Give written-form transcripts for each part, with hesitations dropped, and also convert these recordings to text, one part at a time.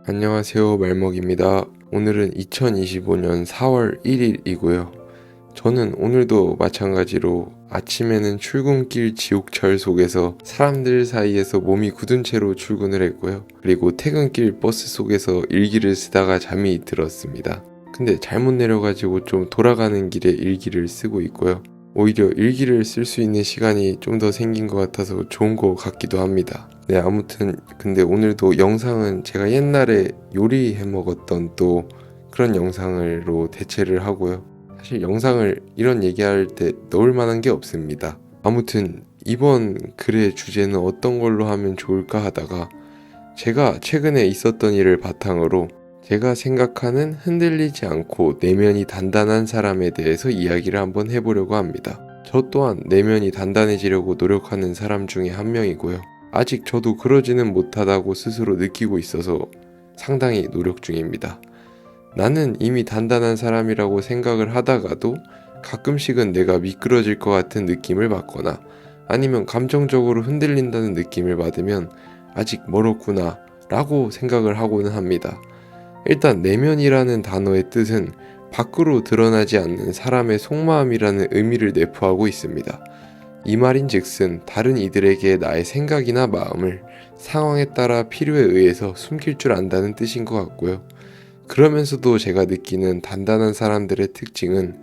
안녕하세요, 말먹입니다. 오늘은 2025년 4월 1일이고요. 저는 오늘도 마찬가지로 아침에는 출근길 지옥철 속에서 사람들 사이에서 몸이 굳은 채로 출근을 했고요. 그리고 퇴근길 버스 속에서 일기를 쓰다가 잠이 들었습니다. 근데 잘못 내려가지고 좀 돌아가는 길에 일기를 쓰고 있고요. 오히려 일기를 쓸 수 있는 시간이 좀 더 생긴 것 같아서 좋은 것 같기도 합니다. 네, 아무튼 근데 오늘도 영상은 제가 옛날에 요리해 먹었던 또 그런 영상으로 대체를 하고요. 사실 영상을 이런 얘기할 때 넣을 만한 게 없습니다. 아무튼 이번 글의 주제는 어떤 걸로 하면 좋을까 하다가 제가 최근에 있었던 일을 바탕으로 제가 생각하는 흔들리지 않고 내면이 단단한 사람에 대해서 이야기를 한번 해보려고 합니다. 저 또한 내면이 단단해지려고 노력하는 사람 중에 한 명이고요. 아직 저도 그러지는 못하다고 스스로 느끼고 있어서 상당히 노력 중입니다. 나는 이미 단단한 사람이라고 생각을 하다가도 가끔씩은 내가 미끄러질 것 같은 느낌을 받거나 아니면 감정적으로 흔들린다는 느낌을 받으면 아직 멀었구나 라고 생각을 하고는 합니다. 일단 내면이라는 단어의 뜻은 밖으로 드러나지 않는 사람의 속마음이라는 의미를 내포하고 있습니다. 이 말인즉슨 다른 이들에게 나의 생각이나 마음을 상황에 따라 필요에 의해서 숨길 줄 안다는 뜻인 것 같고요. 그러면서도 제가 느끼는 단단한 사람들의 특징은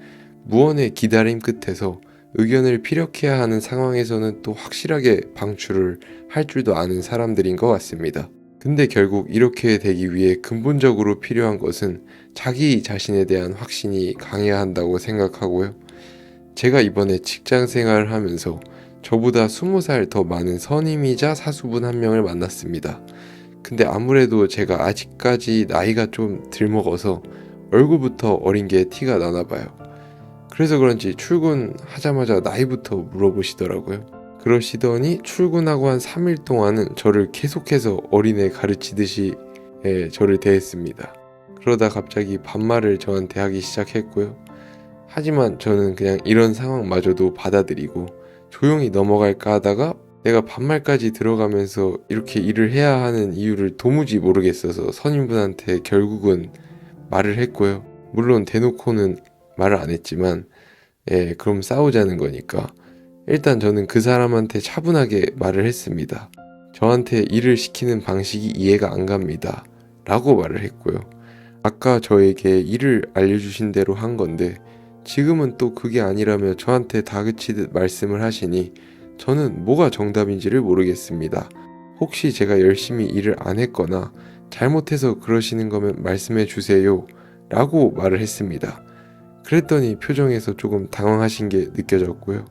무언의 기다림 끝에서 의견을 피력해야 하는 상황에서는 또 확실하게 방출을 할 줄도 아는 사람들인 것 같습니다. 근데 결국 이렇게 되기 위해 근본적으로 필요한 것은 자기 자신에 대한 확신이 강해야 한다고 생각하고요. 제가 이번에 직장 생활을 하면서 저보다 20살 더 많은 선임이자 사수분 한 명을 만났습니다. 근데 아무래도 제가 아직까지 나이가 좀 덜 먹어서 얼굴부터 어린 게 티가 나나 봐요. 그래서 그런지 출근하자마자 나이부터 물어보시더라고요. 그러시더니 출근하고 한 3일 동안은 저를 계속해서 어린애 가르치듯이 저를 대했습니다. 그러다 갑자기 반말을 저한테 하기 시작했고요. 하지만 저는 그냥 이런 상황마저도 받아들이고 조용히 넘어갈까 하다가 내가 반말까지 들어가면서 이렇게 일을 해야 하는 이유를 도무지 모르겠어서 선임분한테 결국은 말을 했고요. 물론 대놓고는 말을 안 했지만 그럼 싸우자는 거니까 일단 저는 그 사람한테 차분하게 말을 했습니다. 저한테 일을 시키는 방식이 이해가 안 갑니다. 라고 말을 했고요. 아까 저에게 일을 알려주신 대로 한 건데 지금은 또 그게 아니라며 저한테 다그치듯 말씀을 하시니 저는 뭐가 정답인지를 모르겠습니다. 혹시 제가 열심히 일을 안 했거나 잘못해서 그러시는 거면 말씀해 주세요. 라고 말을 했습니다. 그랬더니 표정에서 조금 당황하신 게 느껴졌고요.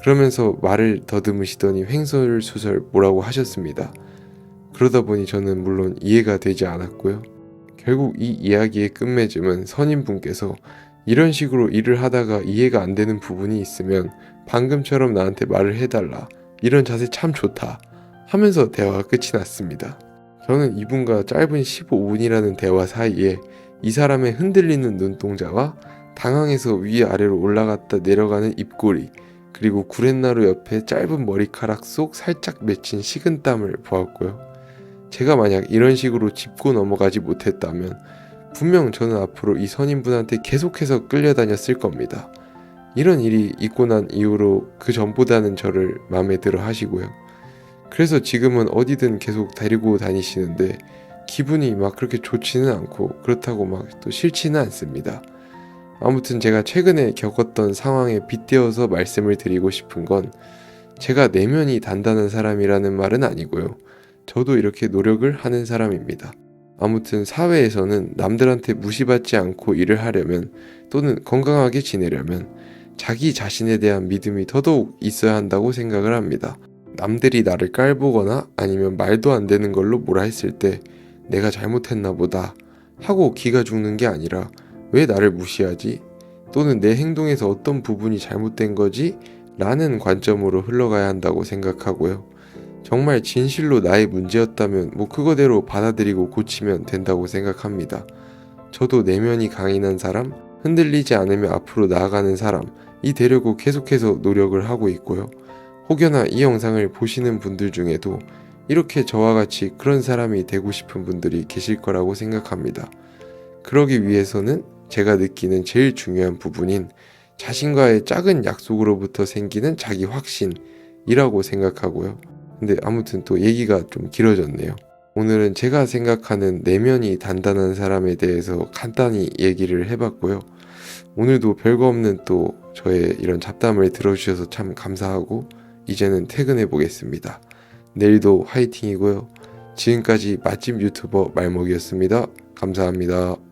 그러면서 말을 더듬으시더니 횡설수설 뭐라고 하셨습니다. 그러다 보니 저는 물론 이해가 되지 않았고요. 결국 이 이야기의 끝맺음은 선임분께서 이런 식으로 일을 하다가 이해가 안 되는 부분이 있으면 방금처럼 나한테 말을 해달라. 이런 자세 참 좋다. 하면서 대화가 끝이 났습니다. 저는 이분과 짧은 15분이라는 대화 사이에 이 사람의 흔들리는 눈동자와 당황해서 위아래로 올라갔다 내려가는 입꼬리 그리고 구렛나루 옆에 짧은 머리카락 속 살짝 맺힌 식은땀을 보았고요. 제가 만약 이런 식으로 짚고 넘어가지 못했다면 분명 저는 앞으로 이 선임분한테 계속해서 끌려다녔을 겁니다. 이런 일이 있고 난 이후로 그 전보다는 저를 마음에 들어 하시고요. 그래서 지금은 어디든 계속 데리고 다니시는데 기분이 막 그렇게 좋지는 않고 그렇다고 막 또 싫지는 않습니다. 아무튼 제가 최근에 겪었던 상황에 빗대어서 말씀을 드리고 싶은 건 제가 내면이 단단한 사람이라는 말은 아니고요. 저도 이렇게 노력을 하는 사람입니다. 아무튼 사회에서는 남들한테 무시받지 않고 일을 하려면 또는 건강하게 지내려면 자기 자신에 대한 믿음이 더더욱 있어야 한다고 생각을 합니다. 남들이 나를 깔보거나 아니면 말도 안 되는 걸로 뭐라 했을 때 내가 잘못했나 보다 하고 기가 죽는 게 아니라 왜 나를 무시하지? 또는 내 행동에서 어떤 부분이 잘못된 거지? 라는 관점으로 흘러가야 한다고 생각하고요. 정말 진실로 나의 문제였다면 그거대로 받아들이고 고치면 된다고 생각합니다. 저도 내면이 강인한 사람, 흔들리지 않으며 앞으로 나아가는 사람, 이 되려고 계속해서 노력을 하고 있고요. 혹여나 이 영상을 보시는 분들 중에도 이렇게 저와 같이 그런 사람이 되고 싶은 분들이 계실 거라고 생각합니다. 그러기 위해서는 제가 느끼는 제일 중요한 부분인 자신과의 작은 약속으로부터 생기는 자기 확신이라고 생각하고요. 근데 아무튼 또 얘기가 좀 길어졌네요. 오늘은 제가 생각하는 내면이 단단한 사람에 대해서 간단히 얘기를 해봤고요. 오늘도 별거 없는 또 저의 이런 잡담을 들어주셔서 참 감사하고 이제는 퇴근해 보겠습니다. 내일도 화이팅이고요. 지금까지 맛집 유튜버 말먹이었습니다. 감사합니다.